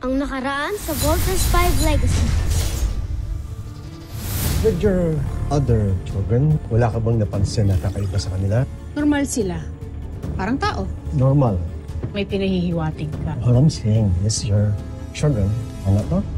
Ang nakaraan sa Volters 5 Legacy. With your other children, wala ka bang napansin na kakaiba sa kanila? Normal sila. Parang tao. Normal. May pinahihiwatig ka. All I'm saying is your children are not normal.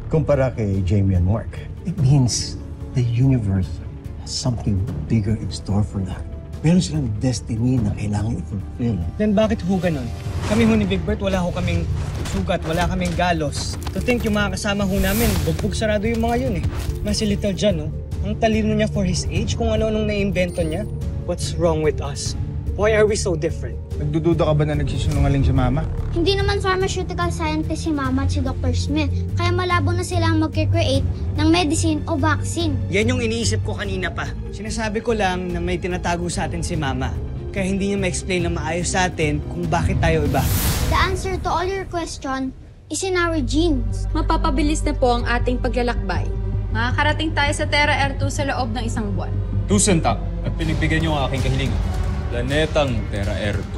Kumpara kay Jamie and Mark, it means the universe has something bigger in store for them. Meron silang destiny na kailangan i-fulfill. Then bakit ho ganun? Kami ho ni Big Bert, wala ho kaming sugat, wala kaming galos. To think yung mga kasama ho namin, bugbog sarado yung mga yun eh. Mas si Little John, ang talino niya for his age, kung ano-anong naimbento niya. What's wrong with us? Why are we so different? Nagdududa ka ba na nagsisinungaling si Mama? Hindi naman pharmaceutical scientist si Mama at si Dr. Smith, kaya malabo na silang mag-create ng medicine o vaccine. Yan yung iniisip ko kanina pa. Sinasabi ko lang na may tinatago sa atin si Mama. Kaya hindi niya ma-explain na maayos sa atin kung bakit tayo iba. The answer to all your question is in our genes. Mapapabilis na po ang ating paglalakbay. Makakarating tayo sa Terra R2 sa loob ng 1 buwan. Tusentak at pinigbigyan niyo ang aking kahilingan. Planetang Terra R2.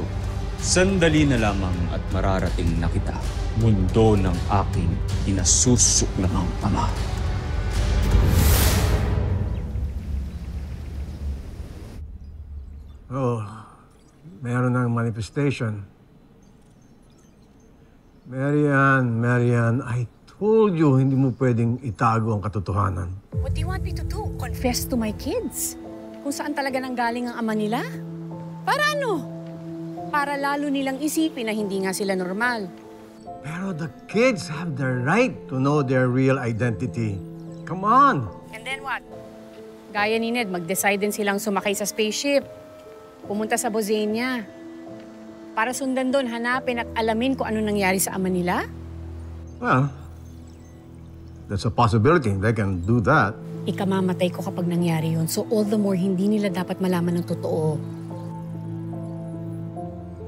Sandali na lamang at mararating na kita. Mundo ng aking inasusuklamang ama. Oh, meron ng manifestation. Marian, I told you hindi mo pwedeng itago ang katotohanan. What do you want me to do? Confess to my kids? Kung saan talaga nanggaling ang ama nila? Para ano? Para lalo nilang isipin na hindi nga sila normal. Pero the kids have the right to know their real identity. Come on! And then what? Gaya ni Ned, mag-decide din silang sumakay sa spaceship. Pumunta sa Bozania. Para sundan doon, hanapin at alamin kung ano nangyari sa ama nila? Well, that's a possibility. They can do that. Ikamamatay ko kapag nangyari yun. So all the more, hindi nila dapat malaman ng totoo.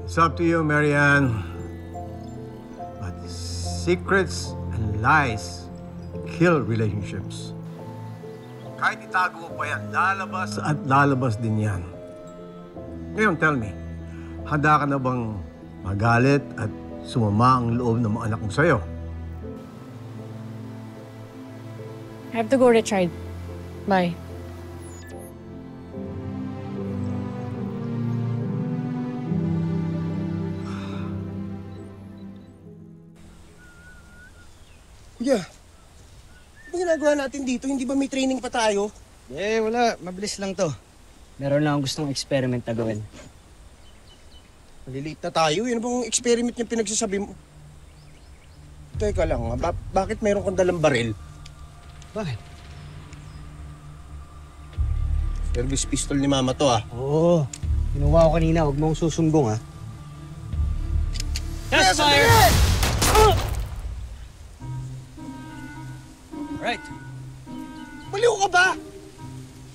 It's up to you, Marianne. But secrets and lies kill relationships. Kahit itago mo pa yan, lalabas at lalabas din yan. Ngayon, tell me, handa ka na bang magalit at sumama ang loob ng mga anak mo sa'yo? I have to go, Richard. Bye. Kuya, ano ginagawa natin dito? Hindi ba may training pa tayo? Eh, wala. Mabilis lang to. Meron lang akong gustong experiment na gawin. Malilate na tayo. Yan bang experiment niya pinagsasabi mo? Teka lang, bakit mayroon kang dalang baril? Bakit? Service pistol ni Mama to, ah. Oo. Kinuha ko kanina. Huwag mo akong susumbong, ha? That's fire! Right. Baliw ka ba?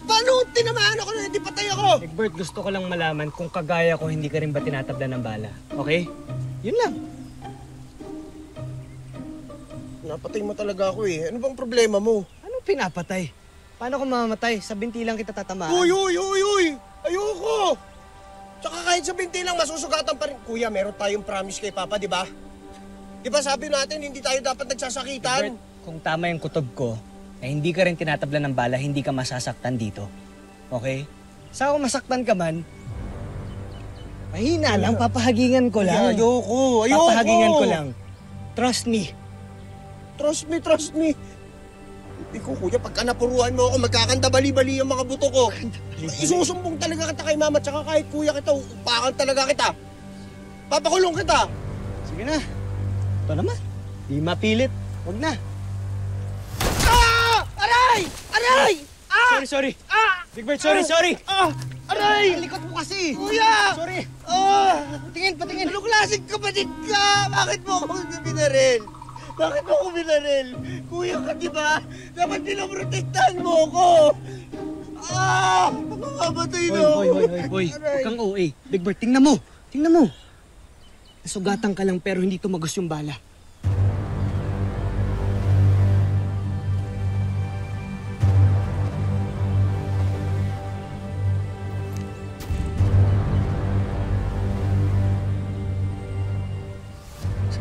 Paano tinamaan ako na hindi patay ako? Egbert, gusto ko lang malaman kung kagaya ko hindi ka rin ba tinatabla ng bala. Okay? Yun lang. Napatay mo talaga ako eh. Ano bang problema mo? Anong pinapatay? Paano kung mamamatay? Sa binti lang kita tatamaan. Uy! Ayoko! Tsaka kahit sa binti lang, masusugatan pa rin. Kuya, meron tayong promise kay Papa, di ba? Di ba sabi natin, hindi tayo dapat nagsasakitan? Egbert, kung tama yung kutob ko, na hindi ka rin tinatabla ng bala, hindi ka masasaktan dito. Okay? Sa ako masaktan ka man, mahina lang, papahagingan ko lang. Ayoko! Papahagingan ko lang. Trust me. Trust me. Hindi ko, kuya, pagka napuruan mo ako, magkakanta bali-bali ang mga buto ko. Isusumbong talaga kita kay Mama, tsaka kahit kuya kita, upakan talaga kita. Papakulong kita. Sige na. Ito naman. Di mapilit. Huwag na. Aray! Sorry. Big Bird, sorry. Aray! Likot mo kasi. Kuya! Sorry. Patingin. Anong klaseng kapatid ka? Bakit mo ako binaril? Kuya ka, di ba? Dapat pinaprotektahan mo ako. Mamamatay na ako. Hoy. Huwag kang OA. Big Bird, tingnan mo. Nasugatan ka lang pero hindi tumagos yung bala.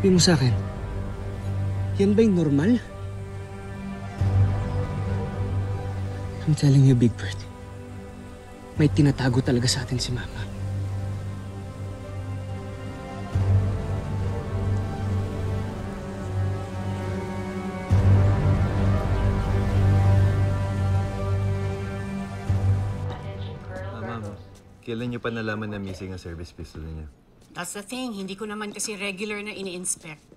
Sabihin mo sa akin, Yan ba yung normal? I'm telling you, Big Bird. May tinatago talaga sa atin si Mama. Ma'am, kailan niyo pa nalaman na missing ang service pistol niya? That's the thing, hindi ko naman kasi regular na ini-inspect.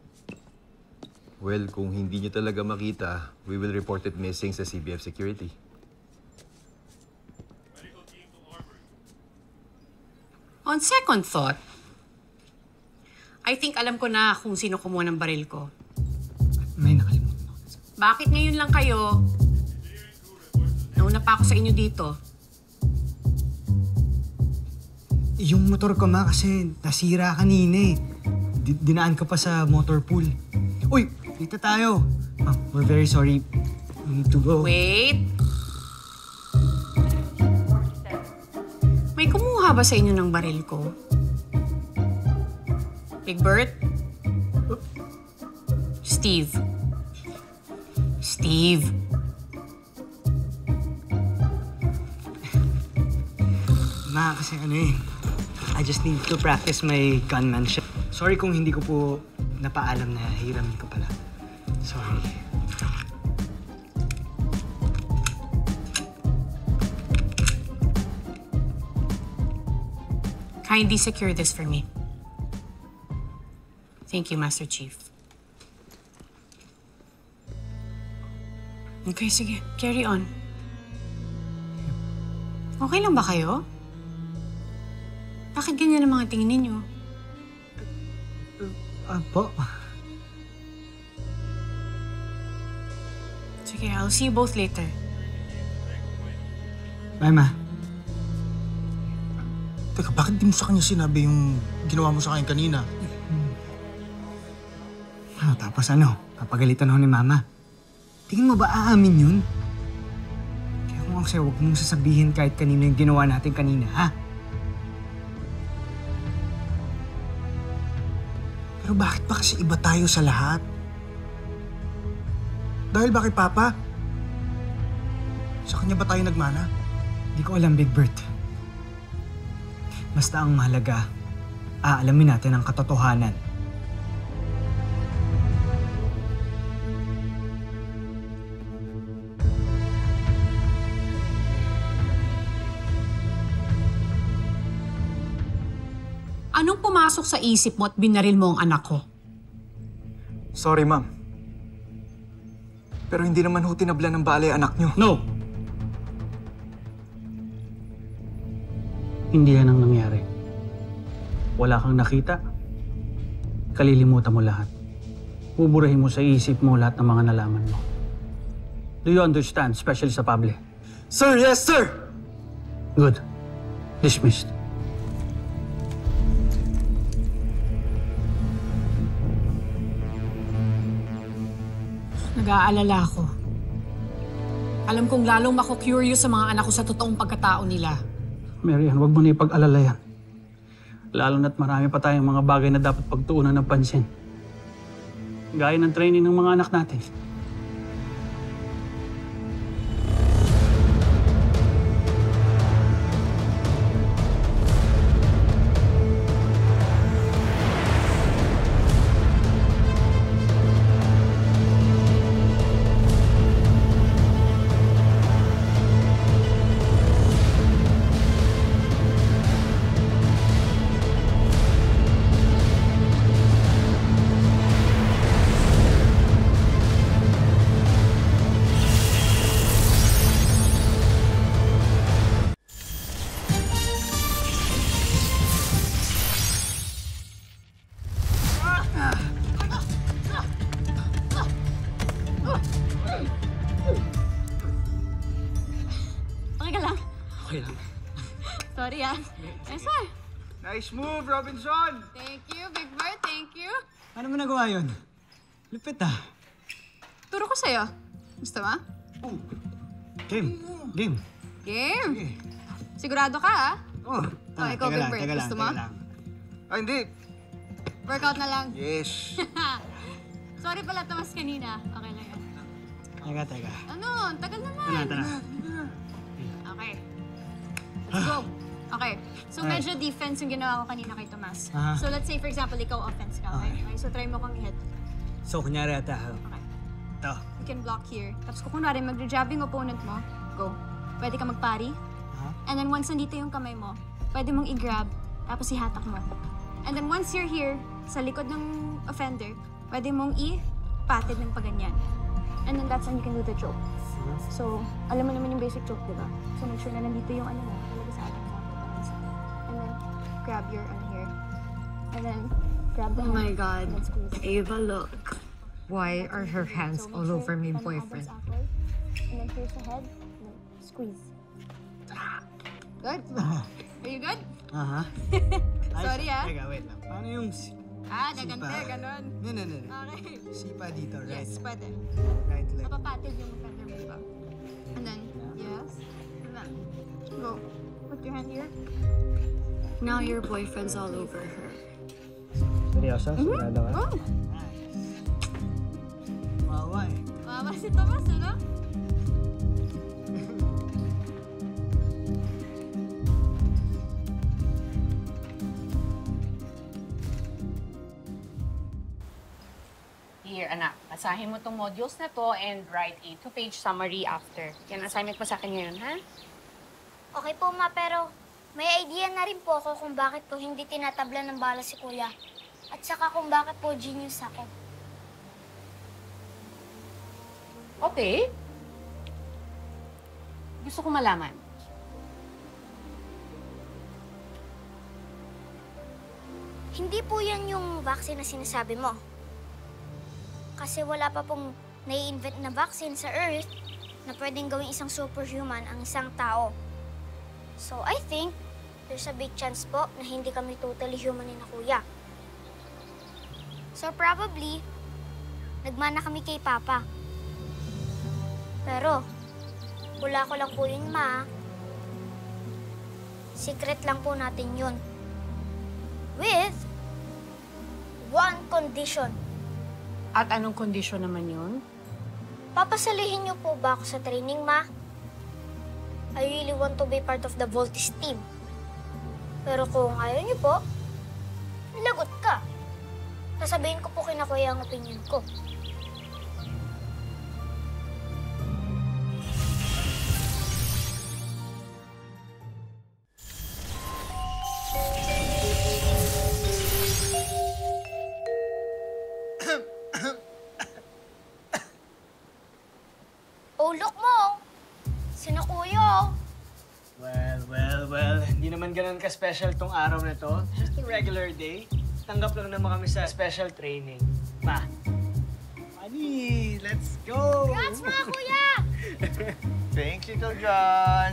Well, kung hindi niyo talaga makita, we will report it missing sa CBF Security. On second thought, I think alam ko na kung sino kumuha ng baril ko. May nakalimutan ako. Bakit ngayon lang kayo? Nauna pa ako sa inyo dito. Yung motor ko, Ma, kasi nasira kanina eh. Dinaan ka pa sa motor pool. Uy, dito tayo. Ma, we're very sorry. We need to go. Wait. May kumuha ba sa inyo ng baril ko? Big Bert? Steve. Steve. Ma, kasi ano eh. I just need to practice my gunmanship. Sorry kung hindi ko po napaalam na hiramin ko pala. Sorry. Kindly secure this for me. Thank you, Master Chief. Okay, sige. Carry on. Okay lang ba kayo? Bakit ganyan ang mga tingin ninyo? Po? Sige, I'll see you both later. Bye, Ma. Teka, bakit di mo sa kanya sinabi yung ginawa mo sa akin kanina? Tapos ano? Papagalitan ako ni Mama. Tingin mo ba aamin yun? Kaya kung ako sa'yo, huwag mong sasabihin kahit kanino yung ginawa natin kanina, ha? Pero bakit ba kasi iba tayo sa lahat? Dahil ba kay Papa? Sa kanya ba tayo nagmana? Hindi ko alam, Big Bert. Basta ang mahalaga, aalamin natin ang katotohanan. Anong pumasok sa isip mo at binaril mo ang anak ko? Sorry, Ma'am. Pero hindi naman ho tinablan ng bala ang anak niyo. No! Hindi yan ang nangyari. Wala kang nakita. Kalilimutan mo lahat. Buburahin mo sa isip mo lahat ng mga nalaman mo. Do you understand, especially sa public? Sir, yes, sir! Good. Dismissed. Nag-aalala ako. Alam kong lalong mako-curious sa mga anak ko sa totoong pagkatao nila. Marian, huwag mo na ipag-alala yan. Lalo na't marami pa tayong mga bagay na dapat pagtuunan ng pansin. Gaya ng training ng mga anak natin. Okay lang. Sorry ah. Nice one. Nice move, Robinson! Thank you, Big Bird. Thank you. Paano mo nagawa yun? Lupit ah. Turo ko sa'yo. Gusto mo? Game. Game. Game. Sigurado ka ah? Oh, ikaw, Big Bird. Gusto mo? Ah, hindi. Workout na lang. Yes. Sorry pala, Tomas, kanina. Okay lang yan. Teka. Ano? Tagal naman. Tara. Okay. Let's go. Okay. So, medyo defense yung ginawa ko kanina kay Tomas. So, let's say, for example, ikaw offense ka, okay? So, try mo kang i-hit. So, kunyari ata. Okay. Ito. You can block here. Tapos kung kunwari, mag-jab yung opponent mo, go. Pwede ka magpari. And then once nandito yung kamay mo, pwede mong i-grab, tapos ihatak mo. And then once you're here, sa likod ng offender, pwede mong i-patid ng paganyan. And then that's when you can do the choke. So, alam mo naman yung basic choke, di ba? So, make sure na nandito yung ano mo, talaga sa atin. And then, grab your ano here. And then, grab the hand. Oh my God. And then squeeze. Ava, look. Why are her hands So, make all sure over my na boyfriend? elbows upward. And then here's the head. And then squeeze. Good? Are you good? Sorry, Teka, wait lang. Paano yung... Dagante, ganun. No. Okay. Sipa dito, right? Yes, pwede. Right leg. Mapapatid yung offender mo, diba? And then, yes. And then, go. Put your hand here. Now your boyfriend's all over her. Seryoso? Sigurado ka? Oh! Wawa eh. Mama si Tomas, ano? Here, anak. Basahin mo tong modules na to and write a 2-page summary after. Yan ang assignment mo sa akin ngayon, ha? Okay po, ma, pero may idea na rin po ako kung bakit po hindi tinatabla ng bala si Kuya. At saka kung bakit po genius ako. Okay. Gusto ko malaman. Hindi po yan yung vaccine na sinasabi mo. Kasi wala pa pong nai-invent na vaccine sa Earth na pwedeng gawing isang superhuman ang isang tao. So I think there's a big chance po na hindi kami totally human ni na Kuya. So probably, nagmana kami kay Papa. Pero, wala ko lang po yun, Ma. Secret lang po natin yun. With one condition. At anong kondisyon naman yun? Papasalihin niyo po ba ako sa training, Ma? I really want to be part of the Voltis team. Pero kung ayaw niyo po, lagot ka. Sasabihin ko po kina Kuya ang opinion ko. Oh, look mo! Sina Kuya. Well. Hindi naman ganun ka-special tong araw na to. Just a regular day. Tanggap lang naman kami sa special training. Ma. Money! Let's go! Congrats, mga Kuya! Thanks, Little John.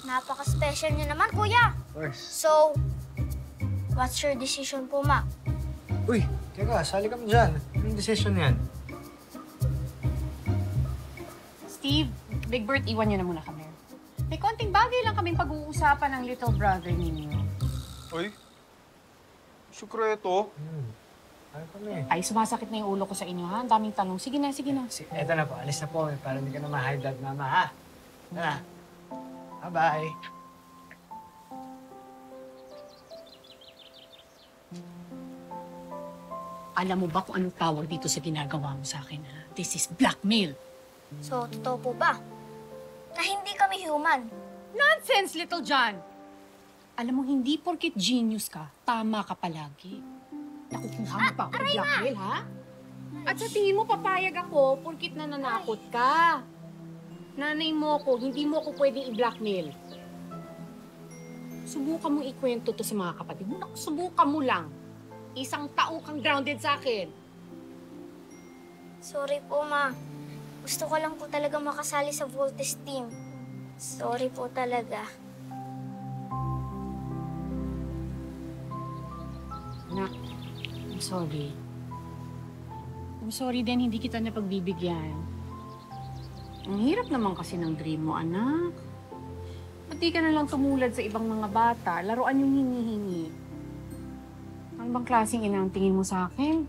Napaka-special niyo naman, Kuya. Of course. So, what's your decision po, Ma? Uy, teka, sali kami dyan. Anong decision yan? Steve, Big Bert, iwan niyo na muna kami. May konting bagay lang kaming pag-uusapan ng little brother ninyo. Uy, sikreto. Ano kami? Ay, sumasakit na yung ulo ko sa inyo, ha? Ang daming tanong. Sige na. Eto na po, alis na po kami para hindi ka na ma-high blood, mama, ha? Tara. Bye-bye. Alam mo ba kung anong tawag dito sa ginagawa mo sa akin, ha? This is blackmail. So, totoo po ba? Na hindi kami human. Nonsense, Little John! Alam mo, hindi porket genius ka, tama ka palagi. Nakukuha mo pa ako ng blackmail, ha? At sa tingin mo, papayag ako porket nananakot ka. Nanay mo ko, hindi mo ako pwedeng i-blackmail. Subukan mong ikwento to sa mga kapatid mo. Naku, subukan mo lang. Isang taong kang grounded sa akin. Sorry po, Ma. Gusto ko lang po talaga makasali sa Voltis team. Sorry po talaga. Anak, I'm sorry. I'm sorry din, hindi kita napagbibigyan. Ang hirap naman kasi ng dream mo, anak. Ba't di ka na lang tumulad sa ibang mga bata? Laruan yung hinihingi. Ano bang klaseng ina ang tingin mo sa akin?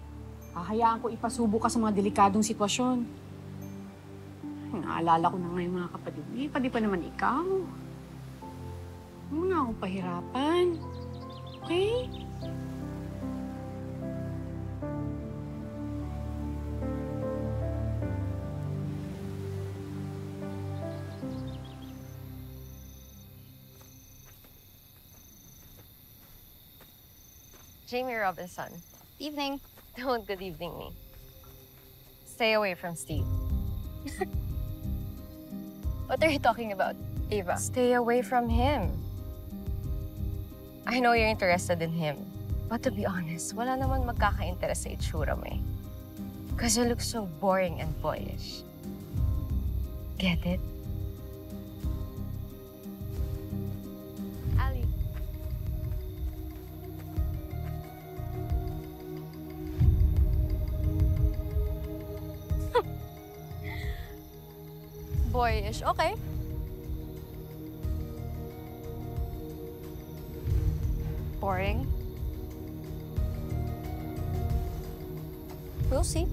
Hahayaan ko ipasubo ka sa mga delikadong sitwasyon. Ay, naalala ko na ngayon mga kapatid. Pwede pa naman ikaw. Huwag mo na akong pahirapan. Okay? Jamie Robinson. Evening. Don't good evening me. Stay away from Steve. What are you talking about, Ava? Stay away from him. I know you're interested in him. But to be honest, wala naman magkaka-interest sa itsura mo eh. Because you look so boring and boyish. Get it? Ali. Boyish. Okay. Boring. We'll see.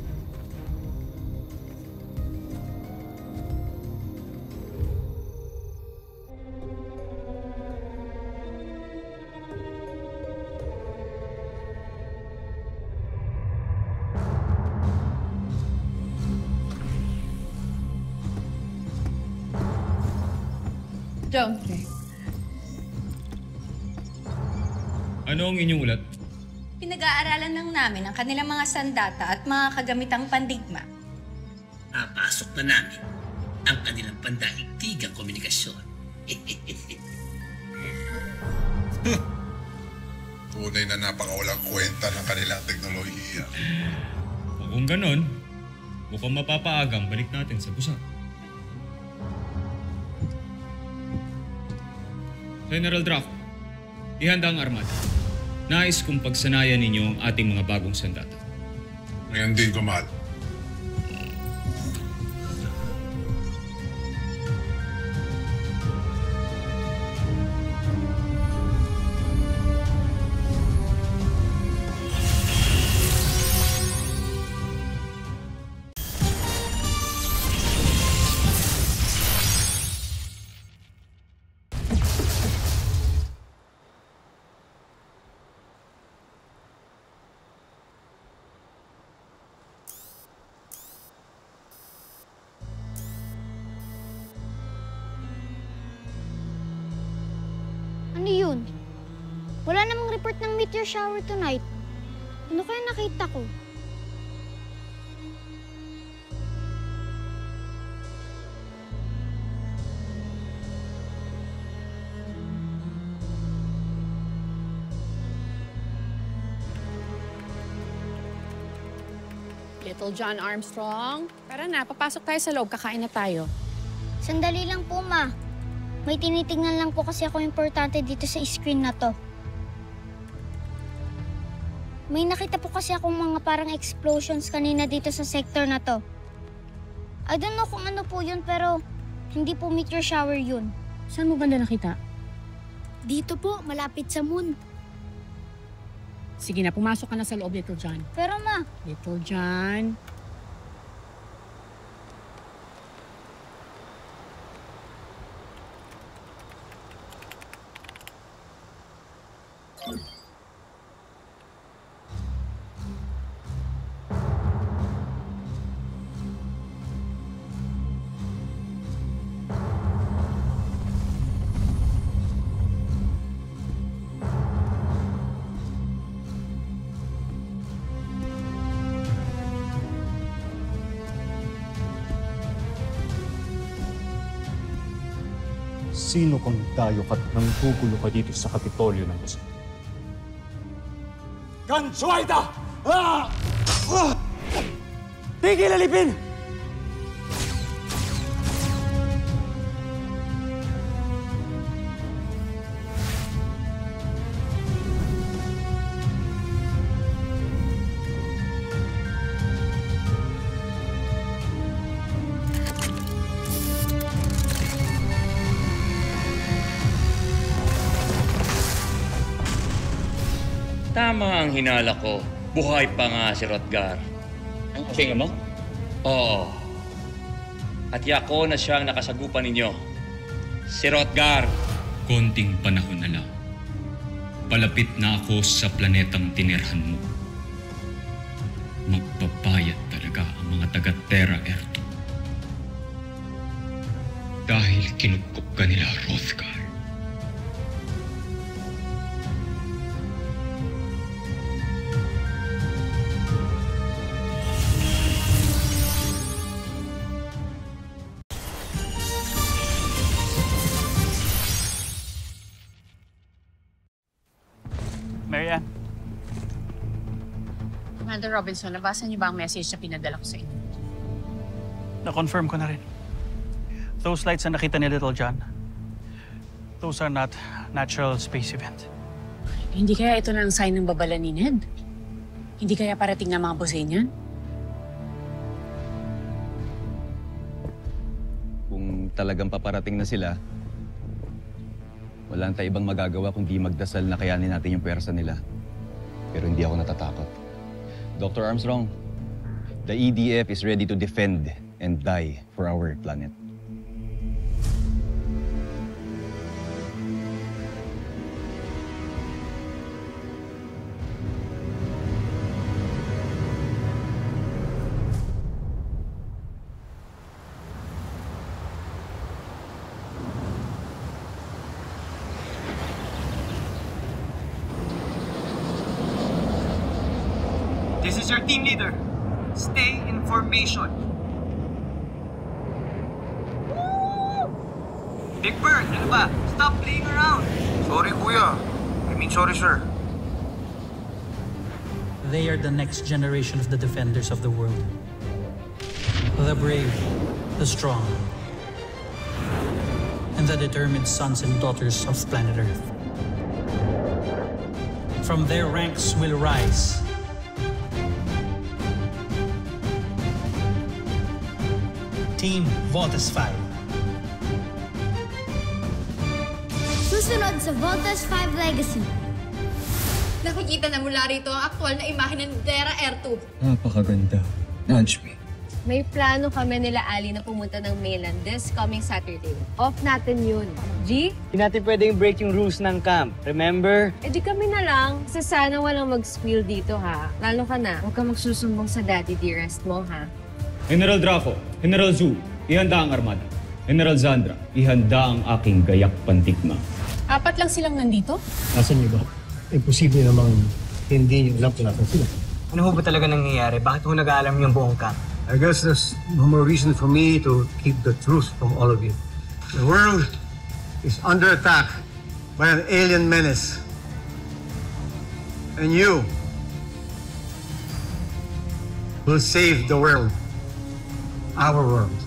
Don't. Ano ang inyong ulat? Pinag-aaralan lang namin ang kanilang mga sandata at mga kagamitang pandigma. Papasok na namin ang kanilang pandaigdigang komunikasyon. Tunay na napakawalang kwenta ng kanilang teknolohiya. Kung ganon, mukhang mapapaagang balik natin sa busa. General Draco, ihanda ang armada. Nais kong pagsanayan ninyo ang ating mga bagong sandata. Ngayon din, Kamal. Ano yun? Wala namang report ng meteor shower tonight. Ano kaya nakita ko? Little John Armstrong. Tara na, papasok tayo sa loob. Kakain na tayo. Sandali lang po, Ma. May tinitingnan lang po kasi ako importante dito sa screen na to. May nakita po kasi akong mga parang explosions kanina dito sa sector na to. I don't know kung ano po yun, pero hindi po meteor shower yun. Saan mo banda nakita? Dito po, malapit sa moon. Sige na, pumasok ka na sa loob, Little John. Pero Ma, Little John. Sino kang dayo at nanggugulo ka dito sa Kapitolyo ng Luzon? Gansuaita! Ah! Ah! Tigil alipin! Tama ang hinala ko. Buhay pa nga si Rotgar. Ang aking ama? Oo. At yako na siyang nakasagupan ninyo. Si Rotgar. Konting panahon na lang. Palapit na ako sa planetang tinirhan mo. Magpapayat talaga ang mga taga-Terra Erto. Dahil kinukop ka nila, Rothgar. Marianne. Commander Robinson, nabasa niyo ba ang message na pinadala ko sa inyo? Na-confirm ko na rin. Those lights na nakita ni Little John, those are not natural space event. Hindi kaya ito na ang sign ng babala ni Ned? Hindi kaya parating na mga Bosenian? Kung talagang paparating na sila, wala tayong ibang magagawa kundi magdasal na kayanin natin yung pwersa nila. Pero hindi ako natatakot. Dr. Armstrong, the EDF is ready to defend and die for our planet. This is your team leader. Stay in formation. Big Bird, ano ba? Stop playing around. Sorry, kuya. I mean, sorry, sir. They are the next generation of the defenders of the world. The brave, the strong, and the determined sons and daughters of planet Earth. From their ranks will rise Team Voltes 5. Susunod sa Voltes 5 Legacy. Nakikita na mula rito ang aktual na imahe ng Terra Erto. Napakaganda. Nudge me. May plano kami nila Ali na pumunta ng mainland this coming Saturday. Off natin yun. G? Hindi natin pwedeng break yung rules ng camp. Remember? Eh di kami na lang. Kasi sana walang mag-spill dito ha. Lalo ka na. Huwag ka magsusumbong sa daddy dearest mo ha. General Draco, General Zhu, ihanda ang armada. General Zandra, ihanda ang aking gayak pandigma. 4 lang silang nandito? Nasaan niyo ba? Imposible namang hindi niyo alam kung nasan sila. Ano ho ba talaga nangyayari? Bakit ho nag-aalam yung buong camp? I guess there's no more reason for me to keep the truth from all of you. The world is under attack by an alien menace. And you will save the world. Our world.